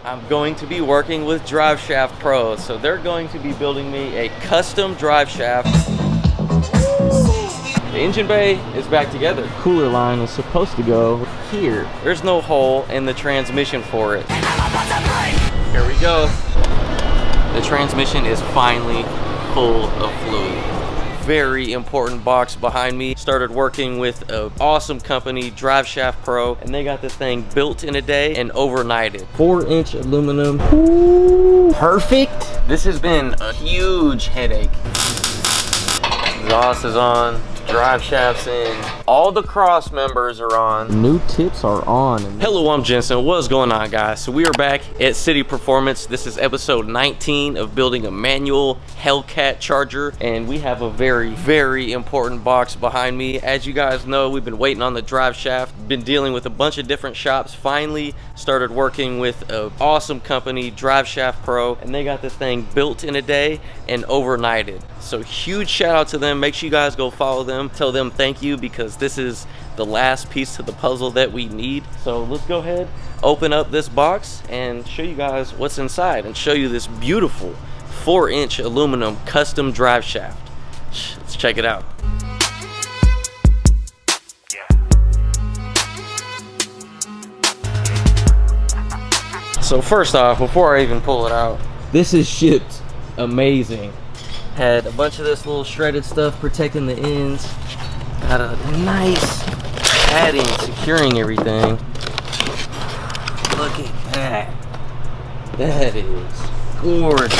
I'm going to be working with Drive Shaft Pros. So they're going to be building me a custom drive shaft. The engine bay is back together. Cooler line is supposed to go here. There's no hole in the transmission for it. Here we go. The transmission is finally full of fluid. Very important box behind me. Started working with an awesome company, Drive Shaft Pro, and they got this thing built in a day and overnighted. 4-inch aluminum. Ooh, perfect. This has been a huge headache. Exhaust is on. Drive shafts in. All the cross members are on. New tips are on. Hello, I'm Jensen. What's going on, guys? So we are back at City Performance. This is episode 19 of building a manual Hellcat charger, and we have a very important box behind me. As you guys know, we've been waiting on the drive shaft. Been dealing with a bunch of different shops. Finally started working with an awesome company, Drive Shaft Pro, and they got this thing built in a day and overnighted. So huge shout out to them. Make sure you guys go follow them. Tell them thank you, because this is the last piece to the puzzle that we need. So let's go ahead, open up this box and show you guys what's inside and show you this beautiful 4-inch aluminum custom drive shaft. Let's check it out. So first off, before I even pull it out, this is shipped amazing. Had a bunch of this little shredded stuff protecting the ends. Got a nice padding securing everything. Look at that. That is gorgeous.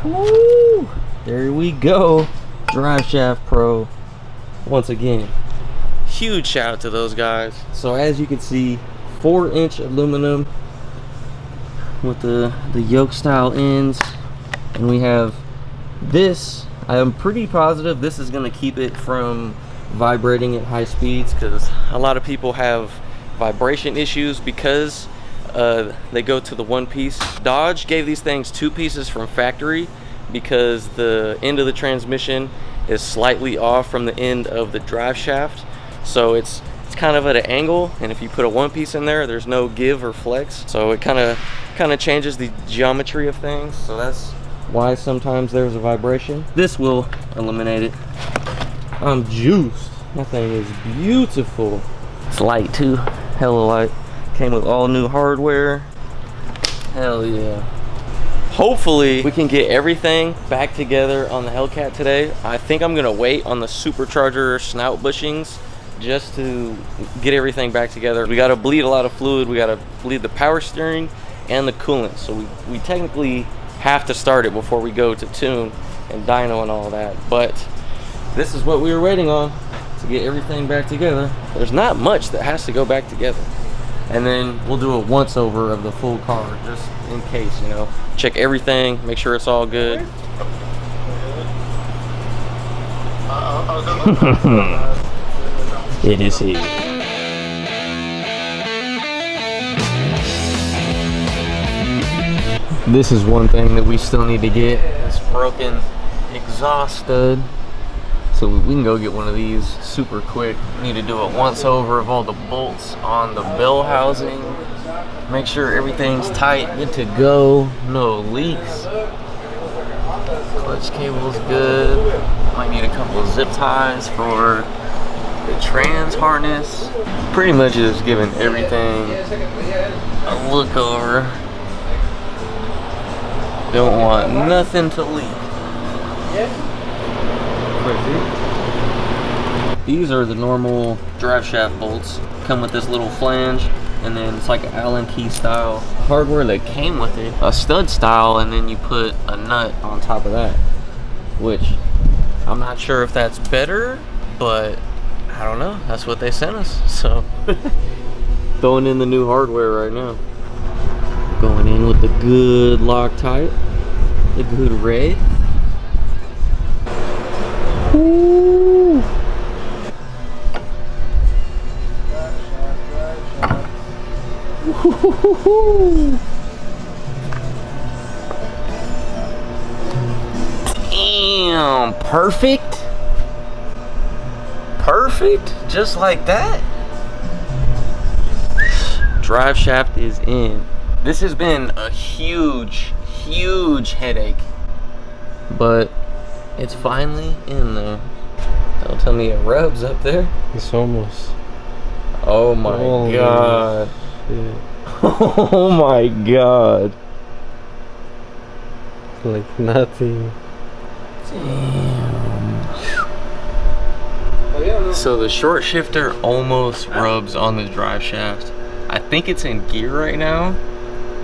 Woo! There we go. Drive Shaft Pro. Once again, huge shout out to those guys. So as you can see, 4-inch aluminum with the yoke style ends. And we have this. I'm pretty positive this is going to keep it from vibrating at high speeds, because a lot of people have vibration issues because they go to the one piece. Dodge gave these things 2 pieces from factory because the end of the transmission is slightly off from the end of the drive shaft. So it's kind of at an angle, and if you put a 1 piece in there, there's no give or flex. So it kind of changes the geometry of things. So that's why sometimes there's a vibration. This will eliminate it. I'm juiced. That thing is beautiful. It's light too, hella light. Came with all new hardware. Hell yeah. Hopefully we can get everything back together on the Hellcat today. I think I'm gonna wait on the supercharger snout bushings just to get everything back together. We gotta bleed a lot of fluid. We gotta bleed the power steering and the coolant. So we technically have to start it before we go to tune and dyno and all that. But this is what we were waiting on to get everything back together. There's not much that has to go back together. And then we'll do a once over of the full car just in case, you know. Check everything, make sure it's all good. It is here. This is one thing that we still need to get. This broken exhaust stud. So we can go get one of these super quick. Need to do a once over of all the bolts on the bell housing. Make sure everything's tight, good to go, no leaks. Clutch cable's good. Might need a couple of zip ties for the trans harness. Pretty much just giving everything a look over. Don't want nothing to leak. These are the normal drive shaft bolts. Come with this little flange, and then it's like an Allen key style hardware that came with it. A stud style, and then you put a nut on top of that. Which, I'm not sure if that's better, but I don't know. That's what they sent us, so. Throwing in the new hardware right now. Going in with the good Loctite, the good red. Ooh. Damn, perfect. Perfect, just like that. drive shaft is in. This has been a huge headache, but it's finally in there. Don't tell me it rubs up there. It's almost. Oh my god. Shit. Oh my god. Like nothing. Damn. So the short shifter almost rubs on the drive shaft. I think it's in gear right now,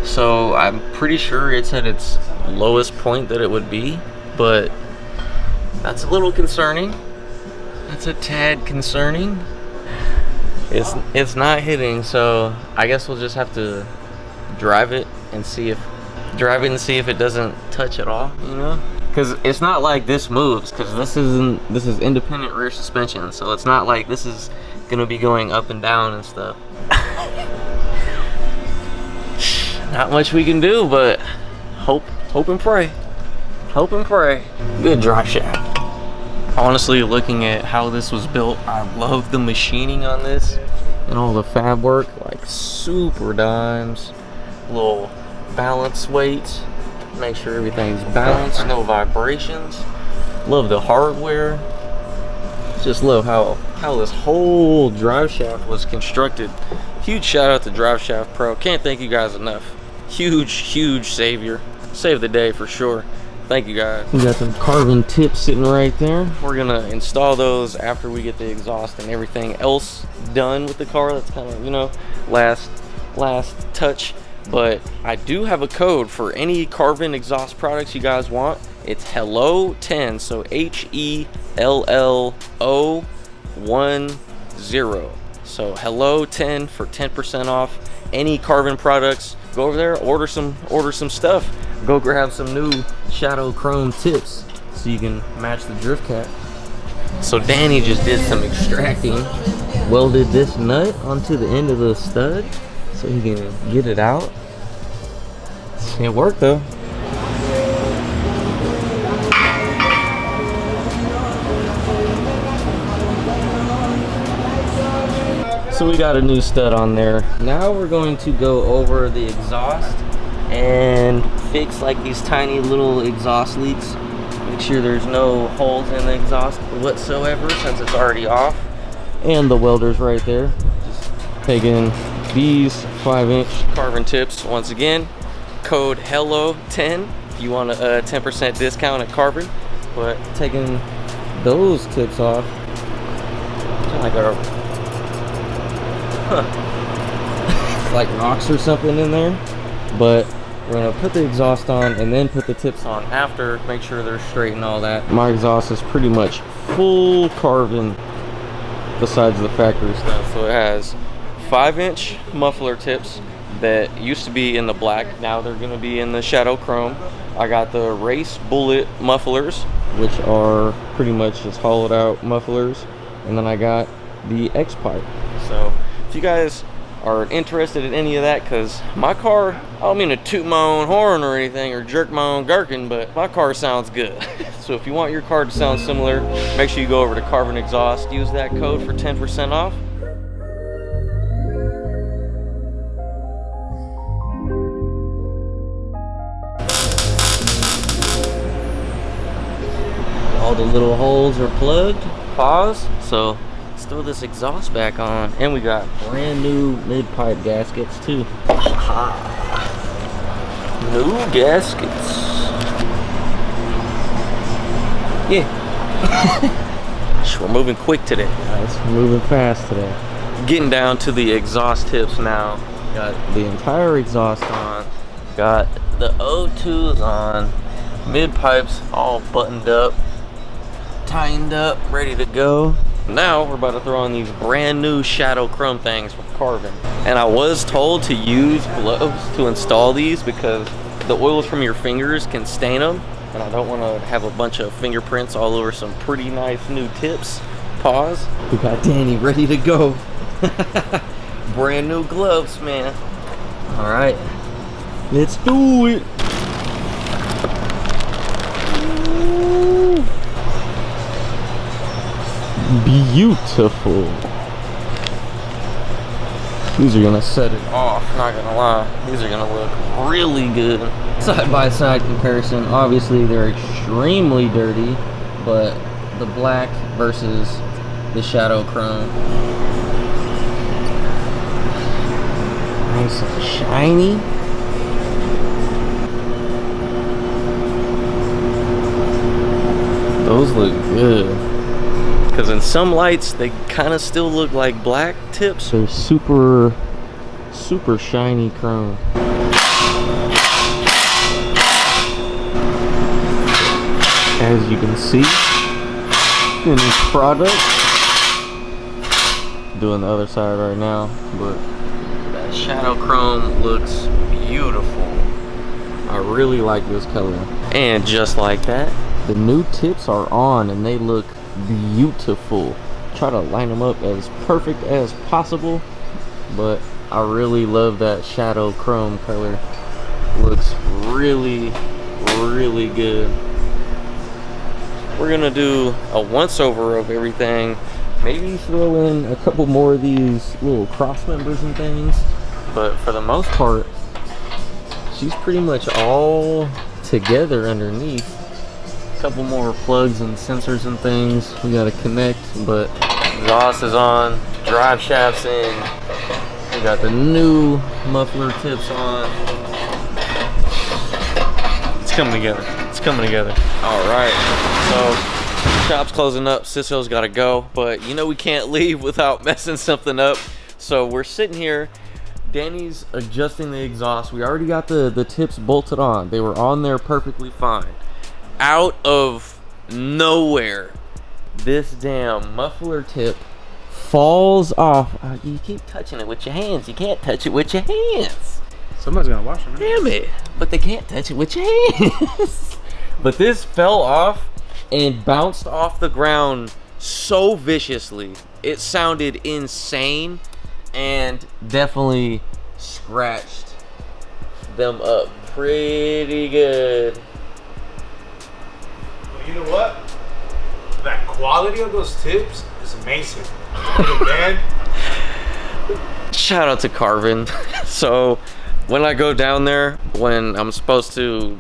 so I'm pretty sure it's at its lowest point that it would be, but that's a little concerning. That's a tad concerning. It's not hitting, so I guess we'll just have to drive it and see if it doesn't touch at all, you know? Because it's not like this moves, because this is independent rear suspension, so it's not like this is gonna be going up and down and stuff. Not much we can do, but hope and pray. Hope and pray. Good drive shaft. Honestly, looking at how this was built, I love the machining on this and all the fab work, like super dimes, little balance weights, make sure everything's balanced, no vibrations. Love the hardware. Just love how this whole drive shaft was constructed. Huge shout out to Drive Shaft Pro. Can't thank you guys enough. Huge savior. Saved the day for sure. Thank you guys. We got some carbon tips sitting right there. We're gonna install those after we get the exhaust and everything else done with the car. That's kind of, you know, last touch. But I do have a code for any carbon exhaust products you guys want. It's HELLO10, so HELLO10. So HELLO10 for 10% off any carbon products. Go over there, order some stuff. Go grab some new shadow chrome tips so you can match the drift cat. So Danny just did some extracting, welded this nut onto the end of the stud so he can get it out. It worked though. So we got a new stud on there. Now we're going to go over the exhaust and fix like these tiny little exhaust leaks. Make sure there's no holes in the exhaust whatsoever since it's already off. And the welder's right there. Just taking these 5-inch carbon tips once again. Code HELLO10 if you want a 10% discount at carbon. But taking those tips off, like a it's like rocks or something in there. But we're gonna put the exhaust on and then put the tips on after, make sure they're straight and all that. My exhaust is pretty much full carbon besides the factory stuff. So it has 5-inch muffler tips that used to be in the black. Now they're gonna be in the shadow chrome. I got the race bullet mufflers, which are pretty much just hollowed out mufflers. And then I got the X pipe. So if you guys are interested in any of that, because my car, I don't mean to toot my own horn or anything or jerk my own gherkin, but my car sounds good. So if you want your car to sound similar, make sure you go over to Carbon Exhaust, use that code for 10% off. All the little holes are plugged. Pause. So let's throw this exhaust back on, and we got brand new mid-pipe gaskets too. New gaskets. Yeah. We're moving quick today, guys. We're moving fast today. Getting down to the exhaust tips now. Got the entire exhaust on. Got the O2s on. Mid-pipes all buttoned up, tightened up, ready to go. Now we're about to throw on these brand new shadow chrome things from Carbon. And I was told to use gloves to install these because the oils from your fingers can stain them, and I don't want to have a bunch of fingerprints all over some pretty nice new tips. Pause. We got Danny ready to go. Brand new gloves, man. All right, let's do it. Beautiful. These are gonna set it off, not gonna lie. These are gonna look really good. Side by side comparison, obviously they're extremely dirty, but the black versus the shadow chrome. Nice and shiny. Those look good. Because in some lights, they kind of still look like black tips. They're super shiny chrome. As you can see, finished product. Doing the other side right now, but that shadow chrome looks beautiful. I really like this color. And just like that, the new tips are on and they look beautiful. Try to line them up as perfect as possible, but I really love that shadow chrome color. Looks really good. We're gonna do a once over of everything, maybe throw in a couple more of these little cross members and things, but for the most part she's pretty much all together underneath. Couple more plugs and sensors and things we gotta connect, but exhaust is on, drive shaft's in, we got the new muffler tips on. It's coming together. It's coming together. All right, so shop's closing up. Sisso's gotta go, but you know we can't leave without messing something up. So we're sitting here. Danny's adjusting the exhaust. We already got the tips bolted on. They were on there perfectly fine. Out of nowhere, this damn muffler tip falls off. You keep touching it with your hands. You can't touch it with your hands. Somebody's gonna wash it. Damn it. But they can't touch it with your hands. But this fell off and bounced off the ground so viciously. It sounded insane and definitely scratched them up pretty good. You know what? That quality of those tips is amazing. Man. Shout out to Carvin. So when I go down there, when I'm supposed to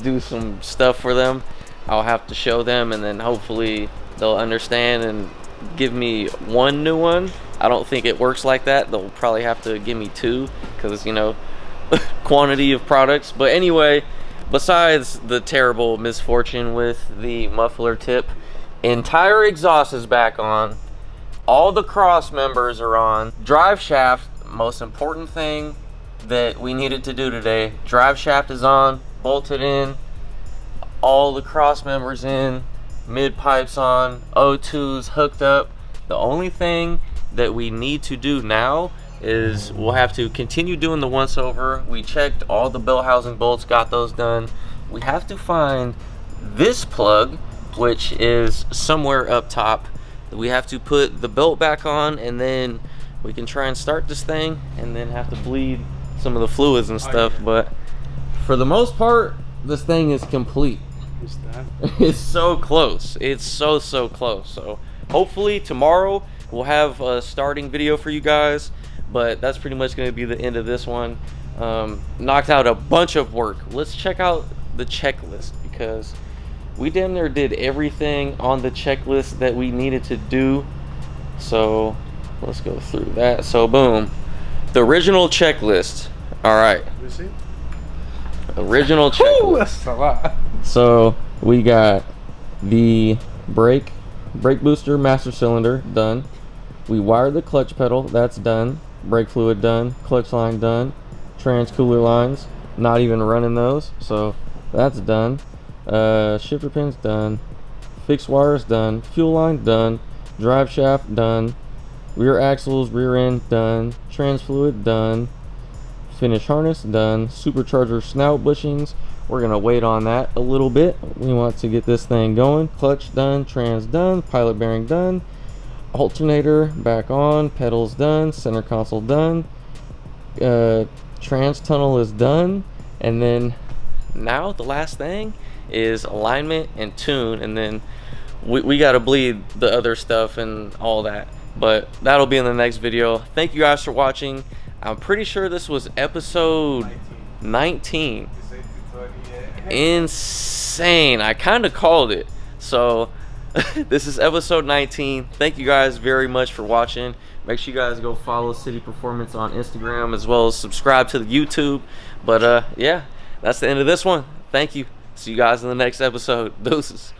do some stuff for them, I'll have to show them, and then hopefully they'll understand and give me one new one. I don't think it works like that. They'll probably have to give me two because, you know, quantity of products. But anyway, besides the terrible misfortune with the muffler tip, entire exhaust is back on. All the cross members are on. Drive shaft, most important thing that we needed to do today. Drive shaft is on, bolted in. All the cross members in. Mid pipes on. O2's hooked up. The only thing that we need to do now is we'll have to continue doing the once over. We checked all the bell housing bolts, got those done. We have to find this plug, which is somewhere up top. We have to put the belt back on, and then we can try and start this thing, and then have to bleed some of the fluids and stuff. But for the most part, this thing is complete. It's so close. It's so close. So hopefully tomorrow we'll have a starting video for you guys, but that's pretty much going to be the end of this one. Knocked out a bunch of work. Let's check out the checklist, because we damn near did everything on the checklist that we needed to do. So let's go through that. So boom, the original checklist. All right, original checklist. Ooh, that's a lot. So we got the brake booster master cylinder done. We wired the clutch pedal, that's done. Brake fluid done. Clutch line done. Trans cooler lines, not even running those, so that's done. Shifter pins done. Fixed wires done. Fuel line done. Drive shaft done. Rear axles, rear end done. Trans fluid done. Finish harness done. Supercharger snout bushings, we're gonna wait on that a little bit. We want to get this thing going. Clutch done. Trans done. Pilot bearing done. Alternator back on. Pedals done. Center console done. Trans tunnel is done. And then now the last thing is alignment and tune, and then we got to bleed the other stuff and all that. but that'll be in the next video. Thank you guys for watching. I'm pretty sure this was episode 19. Insane. I kind of called it. So this is episode 19. Thank you guys very much for watching. Make sure you guys go follow City Performance on Instagram, as well as subscribe to the YouTube. But yeah, that's the end of this one. Thank you. See you guys in the next episode. Deuces.